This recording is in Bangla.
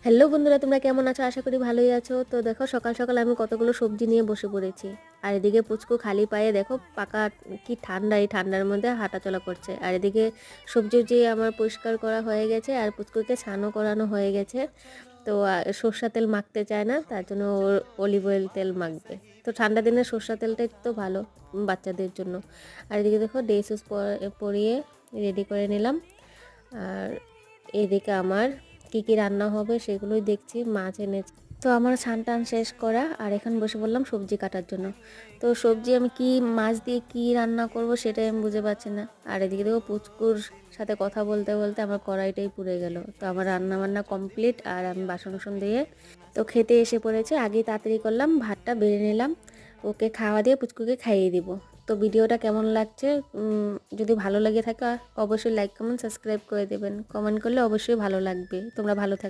হ্যালো বন্ধুরা, তোমরা কেমন আছো? আশা করি ভালোই আছো। তো দেখো, সকাল সকাল আমি কতগুলো সবজি নিয়ে বসে পড়েছি। আর এদিকে পুচকু খালি পায়ে দেখো পাকা, কি ঠান্ডা, এই ঠান্ডার মধ্যে হাঁটাচলা করছে। আর এদিকে সবজি যে আমার পরিষ্কার করা হয়ে গেছে, আর পুচকুকে স্নানও করানো হয়ে গেছে। তো সর্ষা তেল মাখতে চায় না, তার জন্য ওর অলিভ অয়েল তেল মাখবে। তো ঠান্ডা দিনে সর্ষা তেলটাই তো ভালো বাচ্চাদের জন্য। আর এদিকে দেখো ডে শুজ পরিয়ে রেডি করে নিলাম। আর এদিকে আমার কি কি রান্না হবে সেগুলোই দেখছি, মাছ এনেছে। তো আমার স্নান টান শেষ করা, আর এখন বসে পড়লাম সবজি কাটার জন্য। তো সবজি আমি কি মাছ দিয়ে কি রান্না করব সেটাই আমি বুঝে পাচ্ছি না। আর এদিকে দেখো পুচকুর সাথে কথা বলতে বলতে আমার কড়াইটাই পুড়ে গেল। তো আমার রান্না বান্না কমপ্লিট, আর আমি বাসন টাসন দিয়ে তো খেতে এসে পড়েছে। আগেই তাড়াতাড়ি করলাম, ভাতটা বেড়ে নিলাম, ওকে খাওয়া দিয়ে পুচকুকে খাইয়ে দিব। তো ভিডিওটা কেমন লাগছে, যদি ভালো লেগে থাকে অবশ্যই লাইক কমেন্ট সাবস্ক্রাইব করে দেবেন। কমেন্ট করলে অবশ্যই ভালো লাগবে। তোমরা ভালো থাকবে।